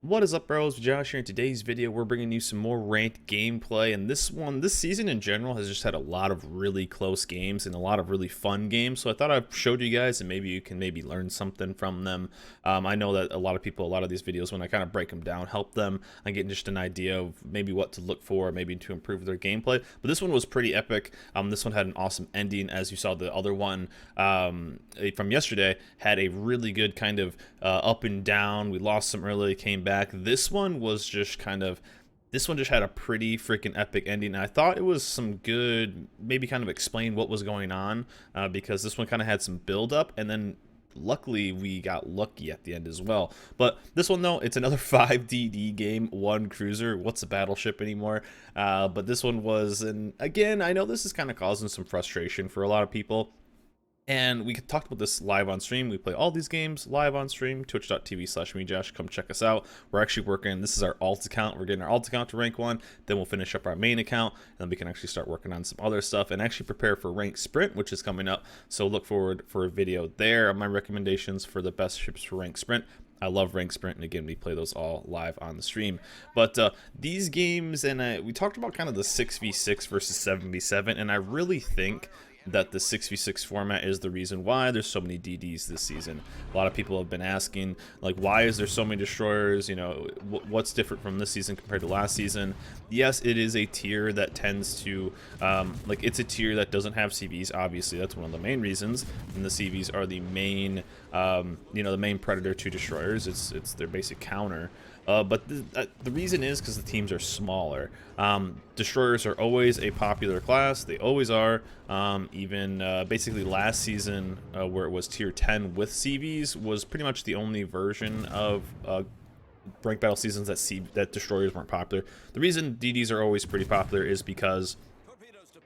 What is up, bros? Josh here. In today's video, we're bringing you some more ranked gameplay, and this season in general has just had a lot of really close games and a lot of really fun games. So I thought I'd showed you guys, and maybe you can learn something from them. I know that a lot of these videos, when I kind of break them down, help them on getting just an idea of maybe what to look for, maybe to improve their gameplay. But this one was pretty epic. This one had an awesome ending, as you saw. The other one from yesterday had a really good kind of up and down. We lost some early, came back. This one was just this one just had a pretty freaking epic ending. And I thought it was some good, maybe kind of explain what was going on, because this one kind of had some build up, and then luckily we got lucky at the end as well. But this one, though, it's another 5DD game, one cruiser. What's a battleship anymore? But this one was, and again, I know this is kind of causing some frustration for a lot of people. And we talked about this live on stream. We play all these games live on stream, twitch.tv/mejosh. Come check us out. We're actually working, this is our alt account. We're getting our alt account to rank 1. Then we'll finish up our main account. And then we can actually start working on some other stuff and actually prepare for rank sprint, which is coming up. So look forward for a video there. My recommendations for the best ships for rank sprint. I love rank sprint, and again, we play those all live on the stream. But these games, and we talked about kind of the 6v6 versus 7v7, and I really think that the 6v6 format is the reason why there's so many DDs this season. A lot of people have been asking, like, why is there so many destroyers? You know, what's different from this season compared to last season? Yes, it is a tier that tends to, like, it's a tier that doesn't have CVs. Obviously, that's one of the main reasons. And the CVs are the main, you know, the main predator to destroyers. It's their basic counter. But the reason is because the teams are smaller. Destroyers are always a popular class. They always are. Even basically last season, where it was tier 10 with CVs, was pretty much the only version of ranked battle seasons that destroyers weren't popular. The reason DDs are always pretty popular is because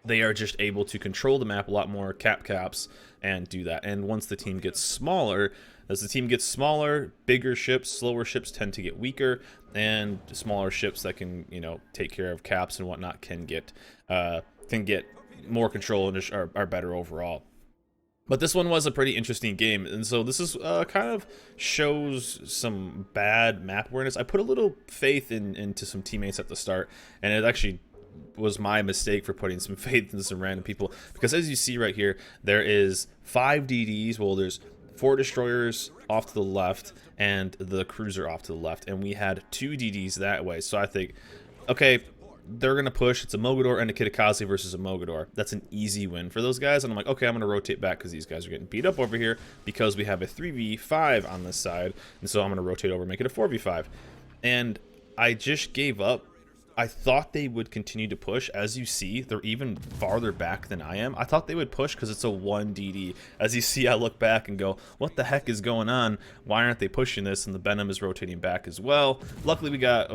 they are just able to control the map a lot more, caps, and do that. And once the team gets smaller, as the team gets smaller, bigger ships, slower ships tend to get weaker, and smaller ships that can, you know, take care of caps and whatnot can get more control and are better overall. But this one was a pretty interesting game, and so this is kind of shows some bad map awareness. I put a little faith into some teammates at the start, and it actually was my mistake for putting some faith into some random people, because as you see right here, there is 5 DDs. Well, there's 4 destroyers off to the left and the cruiser off to the left, and we had 2 DDs that way. So I think, okay, they're gonna push. It's a Mogador and a Kitakaze versus a Mogador. That's an easy win for those guys. And I'm like, okay, I'm gonna rotate back because these guys are getting beat up over here, because we have a 3v5 on this side, and so I'm gonna rotate over and make it a 4v5. And I just gave up. I thought they would continue to push. As you see, they're even farther back than I am. I thought they would push because it's a 1 DD. As you see, I look back and go, what the heck is going on? Why aren't they pushing this? And the Venom is rotating back as well. Luckily, we got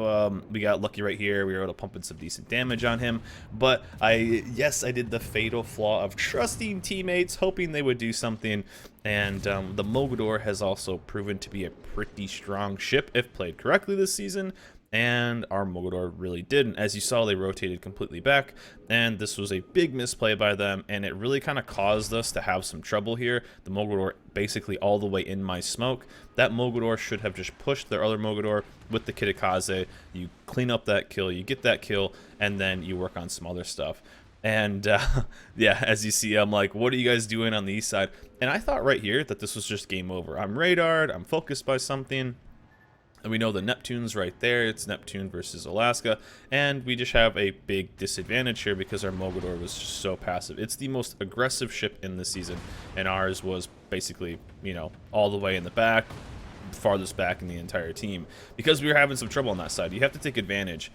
lucky right here. We were able to pump in some decent damage on him. But yes, I did the fatal flaw of trusting teammates, hoping they would do something. And the Mogador has also proven to be a pretty strong ship if played correctly this season. And our Mogador really didn't. As you saw, they rotated completely back, and this was a big misplay by them, and it really kind of caused us to have some trouble here. The Mogador basically all the way in my smoke. That Mogador should have just pushed their other Mogador with the Kitakaze. You clean up that kill, you get that kill, and then you work on some other stuff. And yeah, as you see, I'm like, what are you guys doing on the east side? And I thought right here that this was just game over. I'm radared, I'm focused by something. And we know the Neptune's right there. It's Neptune versus Alaska. And we just have a big disadvantage here because our Mogador was just so passive. It's the most aggressive ship in this season. And ours was basically, you know, all the way in the back, farthest back in the entire team. Because we were having some trouble on that side. You have to take advantage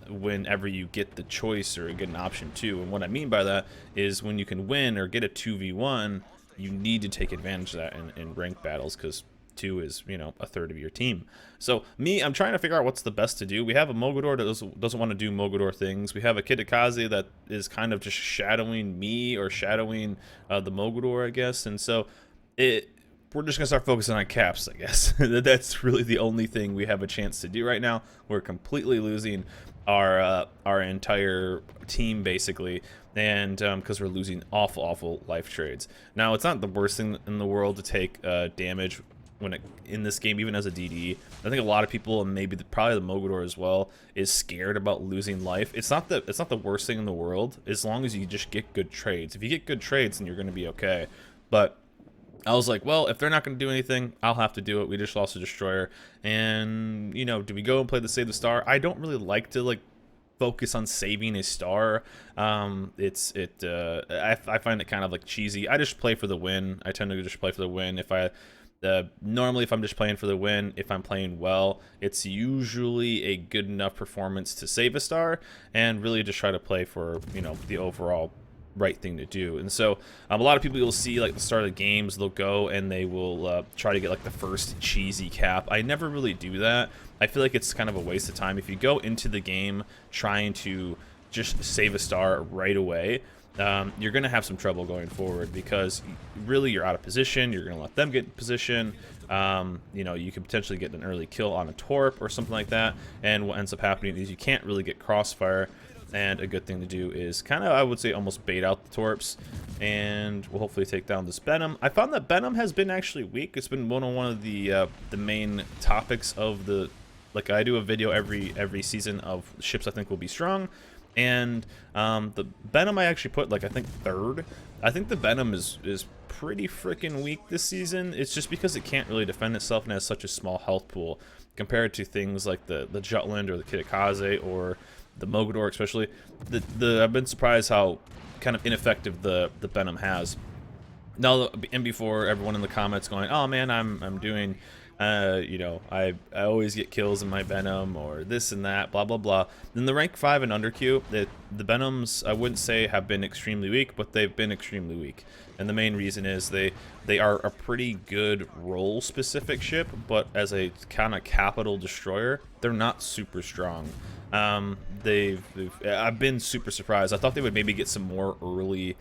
whenever you get the choice or get an option too. And what I mean by that is when you can win or get a 2v1, you need to take advantage of that in ranked battles, because 2 is, you know, a third of your team. So I'm trying to figure out what's the best to do. We have a Mogador that doesn't want to do Mogador things. We have a Kitakaze that is kind of just shadowing me, or shadowing the Mogador, I guess. And so we're just gonna start focusing on caps, I guess. That's really the only thing we have a chance to do right now. We're completely losing our entire team basically, and because we're losing awful life trades. Now, it's not the worst thing in the world to take damage in this game, even as a DD. I think a lot of people, and maybe probably the Mogador as well, is scared about losing life. It's not the worst thing in the world as long as you just get good trades. If you get good trades, then you're going to be okay. But I was like, well, if they're not going to do anything, I'll have to do it. We just lost a destroyer, and you know, do we go and play the save the star? I don't really like to focus on saving a star. I find it kind of cheesy. I just play for the win. I tend to just play for the win. Normally if I'm just playing for the win, if I'm playing well, it's usually a good enough performance to save a star, and really just try to play for, you know, the overall right thing to do. And so a lot of people, you'll see the start of the games, they'll go and they will try to get the first cheesy cap. I never really do that. I feel like it's kind of a waste of time. If you go into the game trying to just save a star right away, you're going to have some trouble going forward, because really you're out of position. You're going to let them get in position. You know, you could potentially get an early kill on a torp or something like that, and what ends up happening is you can't really get crossfire. And a good thing to do is kind of, I would say, almost bait out the torps, and we'll hopefully take down this Benham. I found that Benham has been actually weak. It's been one of the main topics of the, I do a video every season of ships I think will be strong, and the Benham I actually put I think third. I think the Benham is pretty freaking weak this season. It's just because it can't really defend itself and has such a small health pool compared to things like the Jutland or the Kitakaze or the Mogador especially. I've been surprised how kind of ineffective the Benham has. Now, and before everyone in the comments going, oh man, I'm doing, you know, I always get kills in my Benham or this and that, blah blah blah. Then the rank 5 and under queue, the Benhams I wouldn't say have been extremely weak, but they've been extremely weak. And the main reason is they are a pretty good role specific ship, but as a kind of capital destroyer, they're not super strong. I've been super surprised. I thought they would maybe get some more early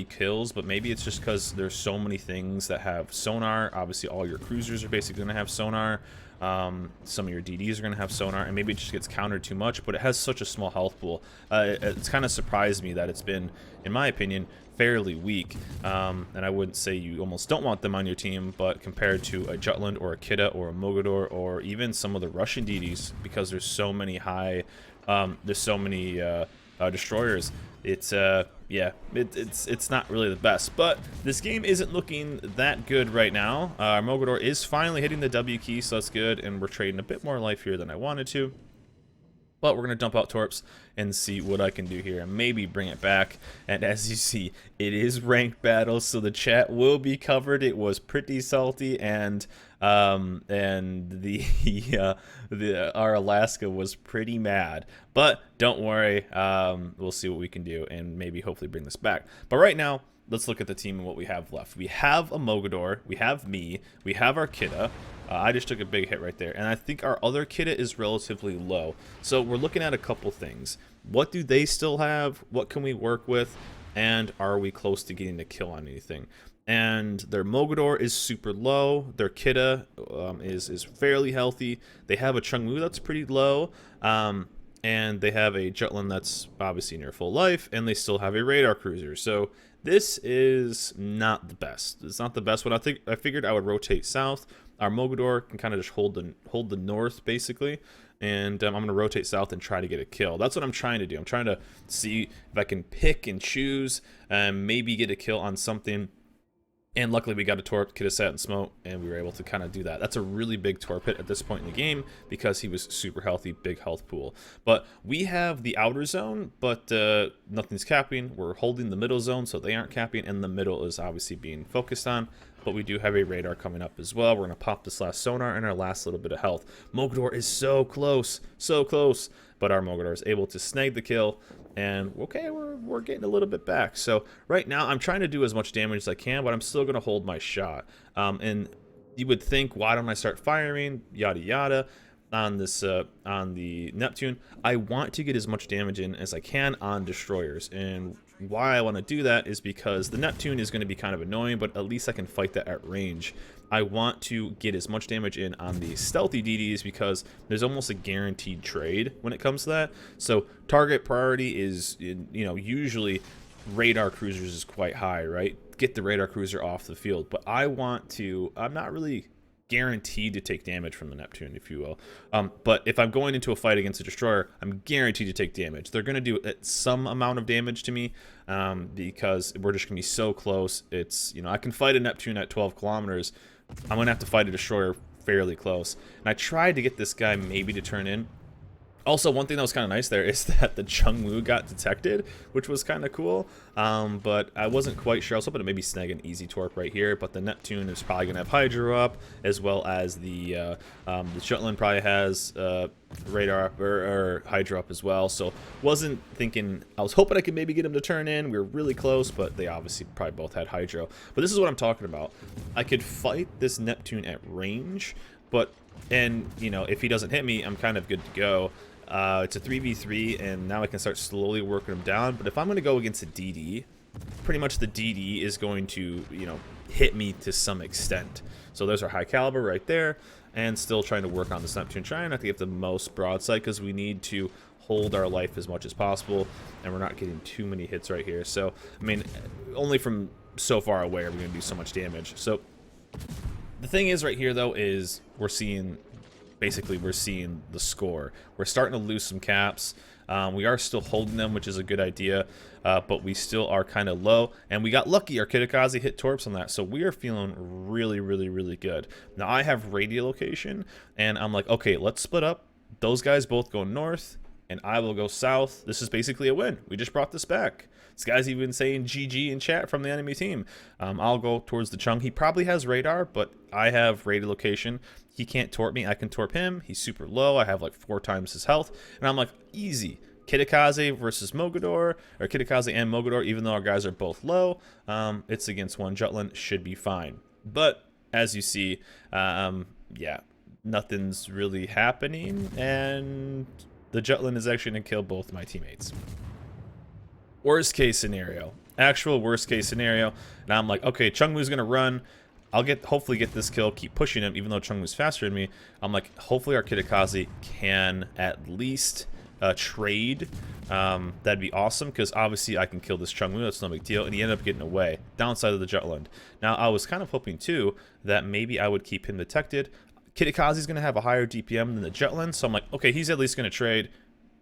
kills, but maybe it's just because there's so many things that have sonar. Obviously all your cruisers are basically going to have sonar. Some of your DDs are going to have sonar, and maybe it just gets countered too much, but it has such a small health pool. It's kind of surprised me that it's been, in my opinion, fairly weak. And I wouldn't say you almost don't want them on your team, but compared to a Jutland or a Kidda or a Mogador or even some of the Russian DDs, because there's so many destroyers, it's yeah, it's not really the best. But this game isn't looking that good right now. Mogador is finally hitting the W key, so that's good, and we're trading a bit more life here than I wanted to. But we're going to dump out torps and see what I can do here and maybe bring it back. And as you see, it is ranked battles, so the chat will be covered. It was pretty salty, and our Alaska was pretty mad. But don't worry, we'll see what we can do and maybe hopefully bring this back. But right now, let's look at the team and what we have left. We have a Mogador, we have me, we have our Kidda. I just took a big hit right there, and I think our other Kidda is relatively low. So we're looking at a couple things. What do they still have? What can we work with? And are we close to getting a kill on anything? And their Mogador is super low. Their Kidda is fairly healthy. They have a Chungmu that's pretty low. And they have a Jutland that's obviously near full life, and they still have a radar cruiser. So this is not the best. It's not the best one. I figured I would rotate south. Our Mogador can kind of just hold the north basically, and I'm going to rotate south and try to get a kill. That's what I'm trying to do. I'm trying to see if I can pick and choose and maybe get a kill on something. And luckily we got a torp, Kidda and smoke, and we were able to kind of do that. That's a really big torp hit at this point in the game because he was super healthy, big health pool. But we have the outer zone, but nothing's capping. We're holding the middle zone, so they aren't capping, and the middle is obviously being focused on. But we do have a radar coming up as well. We're going to pop this last sonar and our last little bit of health. Mogador is so close, but our Mogador is able to snag the kill. And okay, we're getting a little bit back. So right now I'm trying to do as much damage as I can, but I'm still going to hold my shot. And you would think, why don't I start firing, yada yada, on this on the Neptune? I want to get as much damage in as I can on destroyers, and why I want to do that is because the Neptune is going to be kind of annoying, but at least I can fight that at range. I want to get as much damage in on the stealthy DDs because there's almost a guaranteed trade when it comes to that. So target priority is, you know, usually radar cruisers is quite high, right? Get the radar cruiser off the field. But I want to, I'm not really guaranteed to take damage from the Neptune, if you will. But if I'm going into a fight against a destroyer, I'm guaranteed to take damage. They're going to do some amount of damage to me because we're just going to be so close. It's, you know, I can fight a Neptune at 12 kilometers. I'm going to have to fight a destroyer fairly close. And I tried to get this guy maybe to turn in. Also, one thing that was kind of nice there is that the Chungmu got detected, which was kind of cool, but I wasn't quite sure. I was hoping to maybe snag an easy torp right here, but the Neptune is probably going to have Hydro up, as well as the Jutland probably has radar or Hydro up as well, so wasn't thinking. I was hoping I could maybe get him to turn in. We were really close, but they obviously probably both had Hydro. But this is what I'm talking about. I could fight this Neptune at range, and you know, if he doesn't hit me, I'm kind of good to go. It's a 3v3, and now I can start slowly working him down. But if I'm going to go against a DD, pretty much the DD is going to, you know, hit me to some extent. So there's our high caliber right there, and still trying to work on this Neptune, trying not to get the most broadside because we need to hold our life as much as possible, and we're not getting too many hits right here. So, I mean, only from so far away are we going to do so much damage. So the thing is right here, though, is we're seeing the score. We're starting to lose some caps. We are still holding them, which is a good idea, but we still are kind of low. And we got lucky. Our Kitakaze hit torps on that, so we are feeling really, really, really good. Now I have radiolocation, and I'm like, okay, let's split up. Those guys both go north, and I will go south. This is basically a win. We just brought this back. This guy's even saying GG in chat from the enemy team. I'll go towards the Chung. He probably has radar, but I have radiolocation. He can't torp me. I can torp him. He's super low. I have like 4 times his health. And I'm like, easy. Kitakaze versus Mogador, or Kitakaze and Mogador, even though our guys are both low. It's against one Jutland. Should be fine. But as you see, yeah, nothing's really happening. And the Jutland is actually going to kill both my teammates. Worst case scenario. Actual worst case scenario. Now I'm like, okay, Chungmu's going to run. I'll hopefully get this kill, keep pushing him, even though Chungmu's faster than me. I'm like, hopefully our Kitakaze can at least trade. That'd be awesome, because obviously I can kill this Chungmu. That's no big deal. And he ended up getting away. Downside of the Jutland. Now, I was kind of hoping, too, that maybe I would keep him detected. Kitakaze's going to have a higher DPM than the Jutland, so I'm like, okay, he's at least going to trade.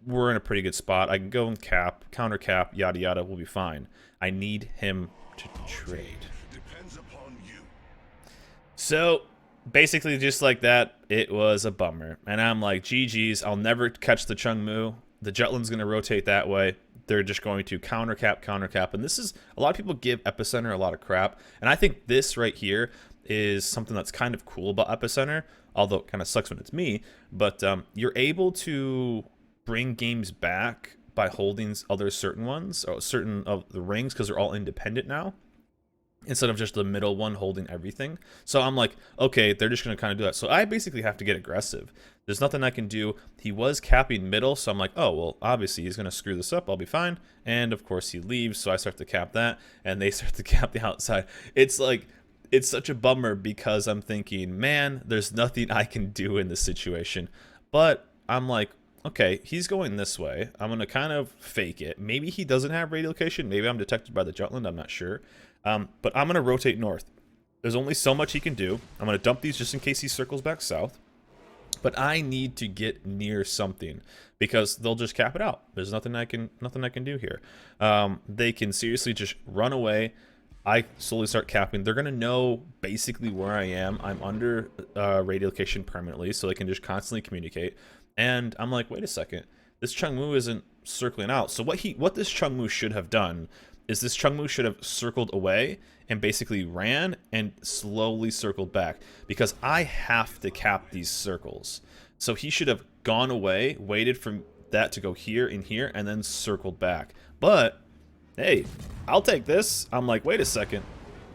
We're in a pretty good spot. I can go and cap, counter cap, yada yada, we'll be fine. I need him to trade. So basically just like that, it was a bummer. And I'm like, GG's, I'll never catch the Chungmu. The Jutland's going to rotate that way. They're just going to counter cap. And this is, a lot of people give Epicenter a lot of crap. And I think this right here is something that's kind of cool about Epicenter, although it kind of sucks when it's me. But you're able to bring games back by holding other certain ones, or certain of the rings, because they're all independent now, instead of just the middle one holding everything. So I'm like, okay, they're just going to kind of do that. So I basically have to get aggressive. There's nothing I can do. He was capping middle, so I'm like, oh, well, obviously he's going to screw this up. I'll be fine. And of course he leaves, so I start to cap that, and they start to cap the outside. It's like, it's such a bummer, because I'm thinking, man, there's nothing I can do in this situation. But I'm like, okay, he's going this way. I'm going to kind of fake it. Maybe he doesn't have radiolocation. Maybe I'm detected by the Jutland. I'm not sure. But I'm going to rotate north. There's only so much he can do. I'm going to dump these just in case he circles back south. But I need to get near something, because they'll just cap it out. There's nothing I can do here. They can seriously just run away. I slowly start capping. They're going to know basically where I am. I'm under radiolocation permanently, so they can just constantly communicate. And I'm like, wait a second, this Chungmu isn't circling out. So what this Chungmu should have done is this Chungmu should have circled away and basically ran and slowly circled back, because I have to cap these circles. So he should have gone away, waited for that to go here and here, and then circled back. But hey, I'll take this. I'm like, wait a second.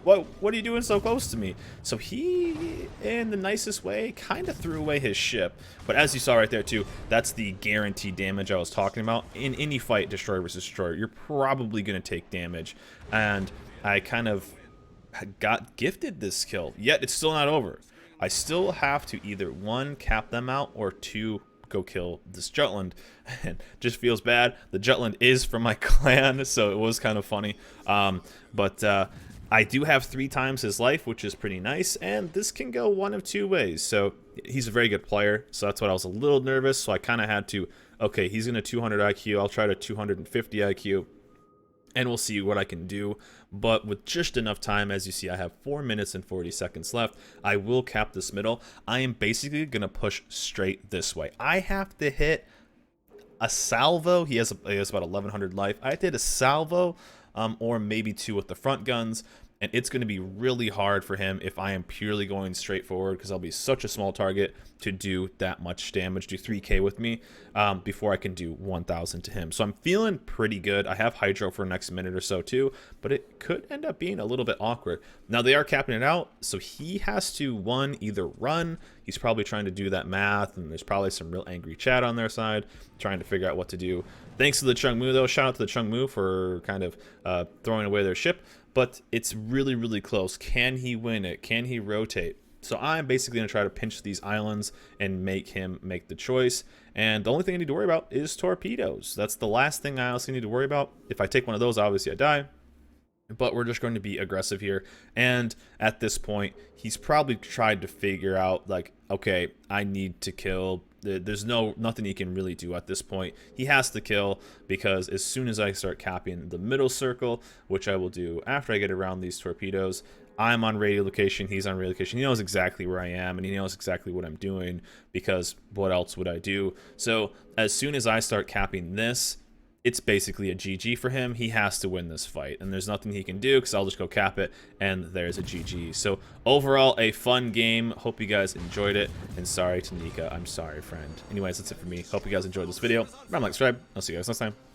What are you doing so close to me? So he, in the nicest way, kind of threw away his ship. But as you saw right there too, that's the guaranteed damage I was talking about. In any fight, destroyer versus destroyer, you're probably going to take damage. And I kind of got gifted this kill, yet it's still not over. I still have to either 1, cap them out, or 2, go kill this Jutland. And just feels bad. The Jutland is from my clan, so it was kind of funny. I do have 3 times his life, which is pretty nice, and this can go one of 2 ways. So he's a very good player, so that's what I was a little nervous. So I kind of had to, okay, he's going to 200 IQ, I'll try to 250 IQ, and we'll see what I can do. But with just enough time, as you see, I have 4 minutes and 40 seconds left. I will cap this middle. I am basically going to push straight this way. I have to hit a salvo. He has about 1100 life. I have to hit a salvo or maybe 2 with the front guns, and it's going to be really hard for him if I am purely going straight forward, because I'll be such a small target to do that much damage, do 3k with me before I can do 1000 to him. So I'm feeling pretty good. I have Hydro for the next minute or so too, but it could end up being a little bit awkward. Now they are capping it out, so he has to, either run. He's probably trying to do that math, and there's probably some real angry chat on their side trying to figure out what to do. Thanks to the Chungmu though. Shout out to the Chungmu for kind of throwing away their ship. But it's really, really close. Can he win it? Can he rotate? So I'm basically going to try to pinch these islands and make him make the choice. And the only thing I need to worry about is torpedoes. That's the last thing I also need to worry about. If I take one of those, obviously I die. But we're just going to be aggressive here. And at this point, he's probably tried to figure out, like, okay, I need to kill. There's nothing he can really do at this point. He has to kill, because as soon as I start capping the middle circle, which I will do after I get around these torpedoes, I'm on radio location, he's on radio location. He knows exactly where I am, and he knows exactly what I'm doing, because what else would I do? So as soon as I start capping this, it's basically a GG for him. He has to win this fight, and there's nothing he can do because I'll just go cap it, and there's a GG. So overall, a fun game. Hope you guys enjoyed it, and sorry to Nika. I'm sorry, friend. Anyways, that's it for me. Hope you guys enjoyed this video. Remember, like, subscribe. I'll see you guys next time.